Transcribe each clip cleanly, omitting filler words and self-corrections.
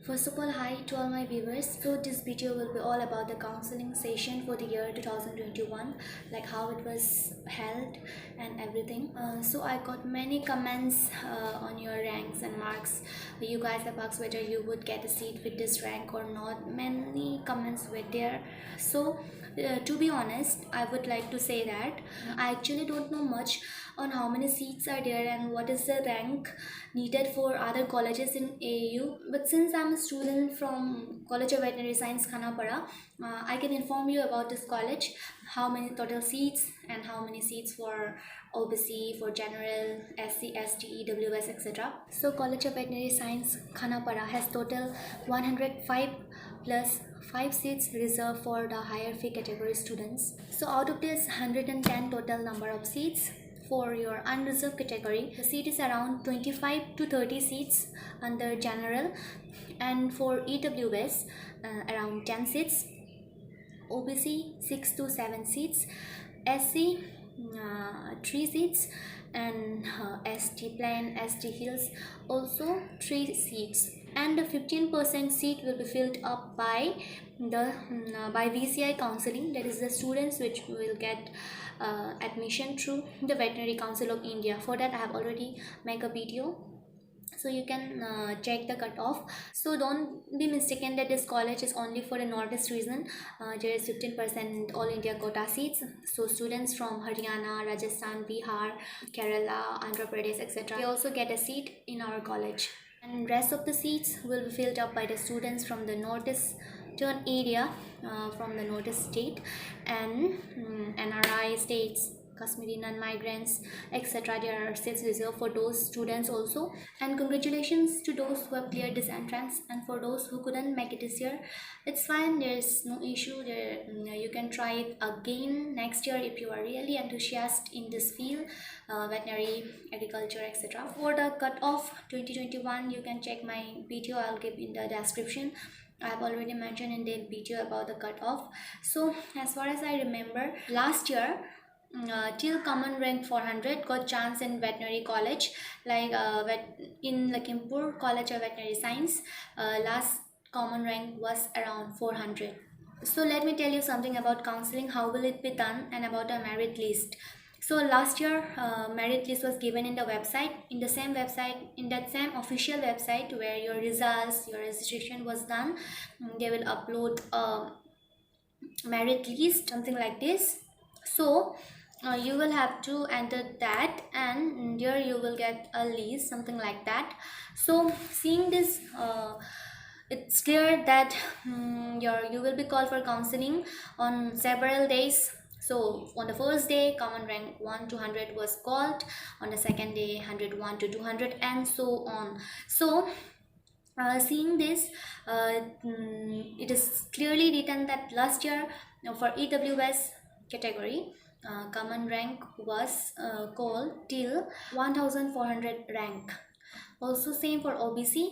First of all, hi to all my viewers. So this video will be all about the counseling session for the year 2021, like how it was held and everything. So I got many comments on your ranks and marks. You guys have asked whether you would get a seat with this rank or not. Many comments were there. So to be honest, I would like to say that I actually don't know much on how many seats are there and what is the rank needed for other colleges in AU. But since I'm a student from College of Veterinary Science Khanapara, I can inform you about this college, how many total seats and how many seats for OBC, for general, SC, ST, EWS, etc. So College of Veterinary Science Khanapara has total 105 plus 5 seats reserved for the higher fee category students. So out of this 110 total number of seats, for your unreserved category, the seat is around 25 to 30 seats under general, and for EWS around 10 seats, OBC 6 to 7 seats, SC 3 seats, and ST Plain, ST Hills also 3 seats, and the 15% seat will be filled up by the by VCI counseling, that is the students which will get admission through the Veterinary Council of India. For that I have already made a video, so you can check the cutoff. So don't be mistaken that this college is only for the northeast region. There is 15% all India quota seats, so students from Haryana, Rajasthan, Bihar, Kerala, Andhra Pradesh, etc. they also get a seat in our college, and rest of the seats will be filled up by the students from the northeastern area, from the northeast state, and NRI states, Kashmiri non-migrants, etc. There are seats reserved for those students also. And congratulations to those who have cleared this entrance, and for those who couldn't make it this year, it's fine, there's no issue there. You can try it again next year if you are really enthusiastic in this field, veterinary, agriculture, etc. For the cutoff 2021, you can check my video, I'll give in the description. I have already mentioned in the video about the cutoff. So as far as I remember, last year till common rank 400 got chance in veterinary college, like in Lakhimpur College of Veterinary Science, last common rank was around 400. So let me tell you something about counseling, how will it be done, and about a merit list. So last year merit list was given in the website, in the same website, in that same official website where your results, your registration was done. They will upload a merit list, something like this. So you will have to enter that, and there you will get a list, something like that. So seeing this, it's clear that you will be called for counseling on several days. So on the first day, common rank 1 to 100 was called. On the second day, 101 to 200, and so on. So seeing this, it is clearly written that last year for EWS category, common rank was called till 1400 rank. Also same for OBC,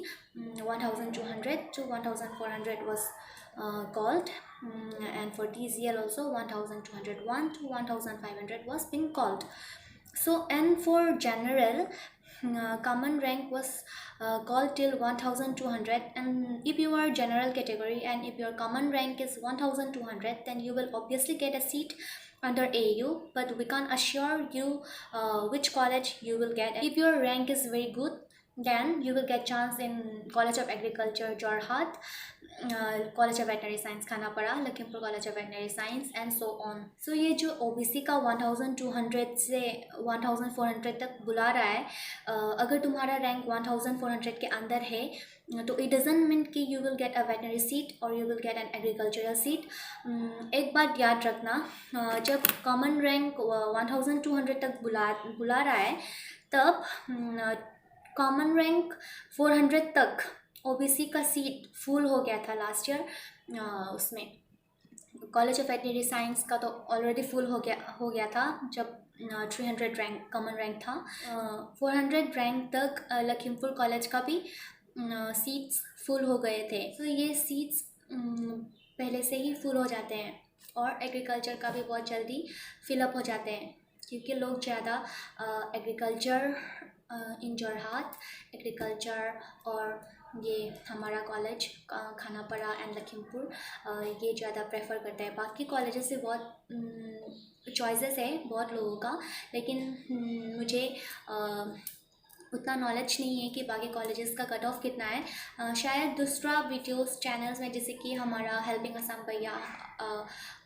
1200 to 1400 was called, and for TZL also 1201 to 1500 was being called. So and for general, common rank was called till 1200, and if you are general category and if your common rank is 1200, then you will obviously get a seat under AU, but we can't assure you which college you will get. If your rank is very good, then you will get chance in College of Agriculture Jorhat, College of Veterinary Science Khanapara, Lakhimpur College of Veterinary Science, and so on. So ये जो OBC का 1200 से 1400 तक बुला रहा है, अगर तुम्हारा रैंक 1400 के अंदर है, तो it doesn't mean कि you will get a veterinary seat or you will get an agricultural seat. एक बात याद रखना, जब common rank 1200 तक बुला रहा है, तब कॉमन रैंक 400 तक ओबीसी का सीट फुल हो गया था लास्ट ईयर। उसमें कॉलेज ऑफ वेटनरी साइंस का तो ऑलरेडी फुल हो गया था जब 300 रैंक कॉमन रैंक था। 400 रैंक तक लखीमपुर कॉलेज का भी सीट्स फुल हो गए थे। तो ये सीट्स पहले से ही फुल हो जाते हैं, और एग्रीकल्चर का भी बहुत जल्दी फिलअप हो जाते हैं, क्योंकि लोग ज़्यादा एग्रीकल्चर इन जोरहाट, एग्रीकल्चर और ये हमारा कॉलेज खानापारा एंड लखीमपुर ये ज़्यादा प्रेफर करता है। बाकी कॉलेजेस से बहुत चॉइसेस है बहुत लोगों का, लेकिन मुझे उतना नॉलेज नहीं है कि बाकी कॉलेजेस का कट ऑफ कितना है। शायद दूसरा वीडियोस चैनल्स में, जैसे कि हमारा हेल्पिंग असम भैया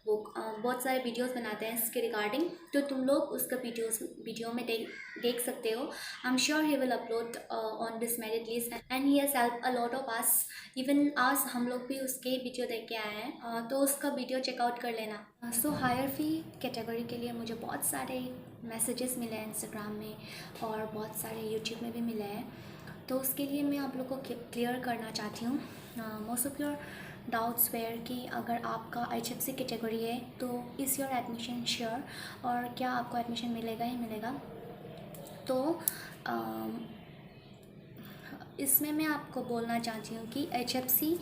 वो बहुत सारे वीडियोस बनाते हैं इसके रिगार्डिंग, तो तुम लोग उसका वीडियो में देख सकते हो। I am sure he will upload on this merit list and he has help a lot of us, even आज हम लोग भी उसके वीडियो देख के आए हैं, तो उसका वीडियो चेकआउट कर लेना। सो हायर फी कैटेगरी के लिए मुझे बहुत सारे मैसेजेस मिले हैं इंस्टाग्राम में और बहुत सारे यूट्यूब में भी मिले हैं, तो उसके लिए मैं आप लोग को क्लियर करना चाहती हूँ। Most of your doubts where कि अगर आपका HFC कैटेगरी है तो इज़ योर एडमिशन श्योर, और क्या आपको एडमिशन मिलेगा ही मिलेगा। तो इसमें मैं आपको बोलना चाहती हूँ कि HFC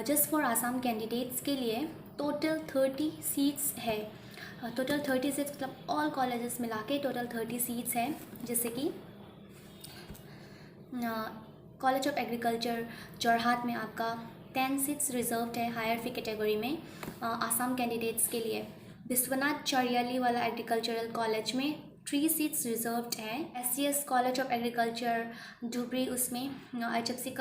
just for Assam candidates के लिए टोटल 30 सीट्स है। टोटल 36 मतलब ऑल कॉलेजेस मिला के टोटल 30 सीट्स हैं, जैसे कि कॉलेज ऑफ एग्रीकल्चर जोरहाट में आपका 10 सीट्स रिजर्व्ड है हायर फी कैटेगरी में आसाम कैंडिडेट्स के लिए। विश्वनाथ चरियाली वाला एग्रीकल्चरल कॉलेज में 3 सीट्स रिजर्व्ड है। SCS college of agriculture Dhubri, उसमें HFC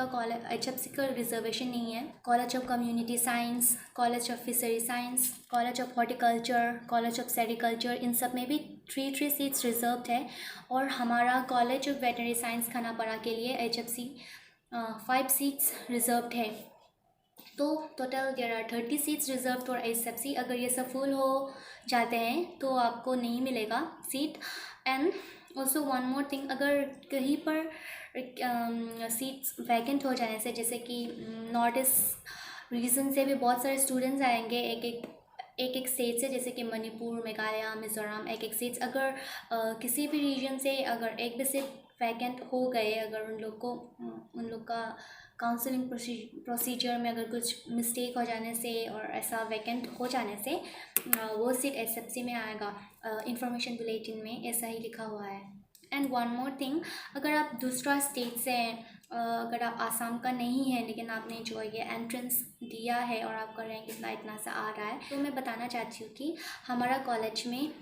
का रिजर्वेशन नहीं है। College of community science, college of fishery science, college of horticulture, college of sericulture, इन सब में भी 3 सीट्स रिजर्व्ड है। और हमारा college of veterinary science Khanapara के लिए HFC 5 सीट्स रिजर्व्ड है। तो total there are 30 seats reserve for HFC। अगर ये सब फुल हो जाते हैं तो आपको नहीं मिलेगा seat. And also one more thing, अगर कहीं पर सीट्स वैकेंट हो जाने से, जैसे कि नॉर्थ ईस्ट रीजन से भी बहुत सारे स्टूडेंट्स आएंगे एक एक स्टेट से, जैसे कि मणिपुर, मेघालय, मिज़ोरम, एक सीट्स अगर किसी भी रीजन से अगर एक भी सीट वैकेंट हो गए, अगर उन लोग का काउंसलिंग प्रोसीजर में अगर कुछ मिस्टेक हो जाने से और ऐसा वैकेंट हो जाने से वो सीट HFC में आएगा। इंफॉर्मेशन बुलेटिन में ऐसा ही लिखा हुआ है। एंड वन मोर थिंग, अगर आप दूसरा स्टेट से हैं, अगर आप आसाम का नहीं है लेकिन आपने जो ये एंट्रेंस दिया है और आपका रैंक इतना सा आ रहा है, तो मैं बताना चाहती हूँ कि हमारा कॉलेज में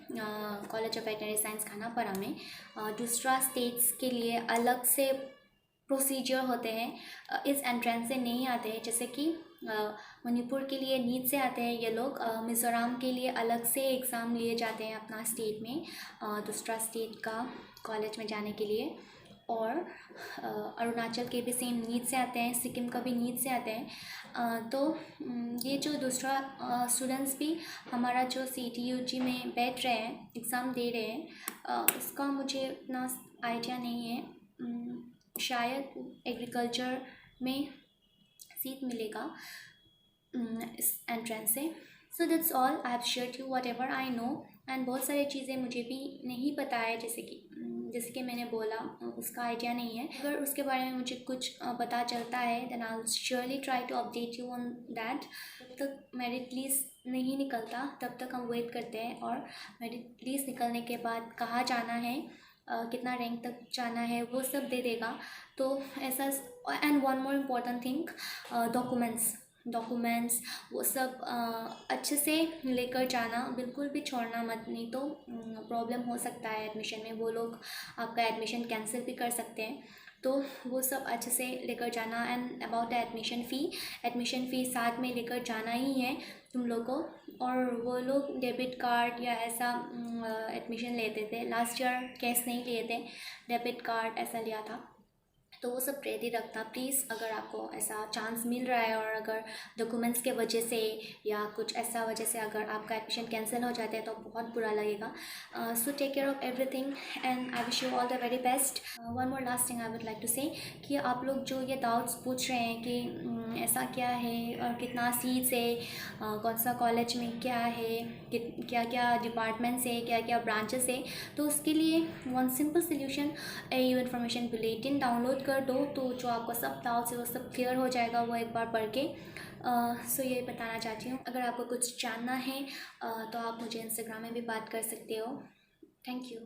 college of veterinary science Khanapara में दूसरा स्टेट्स के लिए अलग से प्रोसीजर होते हैं, इस एंट्रेंस से नहीं आते हैं। जैसे कि मणिपुर के लिए नीट से आते हैं ये लोग, मिज़ोरम के लिए अलग से एग्ज़ाम लिए जाते हैं अपना स्टेट में दूसरा स्टेट का कॉलेज में जाने के लिए, और अरुणाचल के भी सेम नीट से आते हैं, सिक्किम का भी नीट से आते हैं। तो ये जो दूसरा स्टूडेंट्स भी हमारा जो CET UG में बैठ रहे हैं, एग्ज़ाम दे रहे हैं, इसका मुझे उतना आइडिया नहीं है। शायद एग्रीकल्चर में सीट मिलेगा इस एंट्रेंस से। So that's all, I have shared you what ever I know. And बहुत सारी चीज़ें मुझे भी नहीं पता है, जैसे कि मैंने बोला उसका आइडिया नहीं है। अगर उसके बारे में मुझे कुछ पता चलता है then I will surely try to update you on that. जब तक मेरिट लिस्ट नहीं निकलता तब तक हम वेट करते हैं, और मेरिट लिस्ट निकलने के बाद कहाँ जाना है, कितना रैंक तक जाना है, वो सब दे देगा। तो ऐसा। And one more important thing, documents वो सब अच्छे से लेकर जाना, बिल्कुल भी छोड़ना मत, नहीं तो प्रॉब्लम हो सकता है एडमिशन में। वो लोग आपका एडमिशन कैंसिल भी कर सकते हैं, तो वो सब अच्छे से लेकर जाना। एंड अबाउट द एडमिशन फ़ी साथ में लेकर जाना ही है तुम लोग को। और वो लोग डेबिट कार्ड या ऐसा एडमिशन लेते थे, लास्ट ईयर कैश नहीं लिए थे, डेबिट कार्ड ऐसा लिया था, तो वो सब रेडी रखना प्लीज़। अगर आपको ऐसा चांस मिल रहा है और अगर डॉक्यूमेंट्स के वजह से या कुछ ऐसा वजह से अगर आपका एडमिशन कैंसिल हो जाता है तो बहुत बुरा लगेगा। So take care of everything and I wish you all the very best. One more last thing I would like to say कि आप लोग जो ये डाउट्स पूछ रहे हैं कि ऐसा क्या है और कितना सीट्स है, कौन सा कॉलेज में क्या है, क्या क्या डिपार्टमेंट्स है, क्या क्या ब्रांचेस है, तो उसके लिए one simple solution, AU information bulletin download कर दो, तो जो आपको सब डाउट्स है वो सब क्लियर हो जाएगा वो एक बार पढ़ के। सो ये बताना चाहती हूँ। अगर आपको कुछ जानना है तो आप मुझे इंस्टाग्राम में भी बात कर सकते हो। Thank you.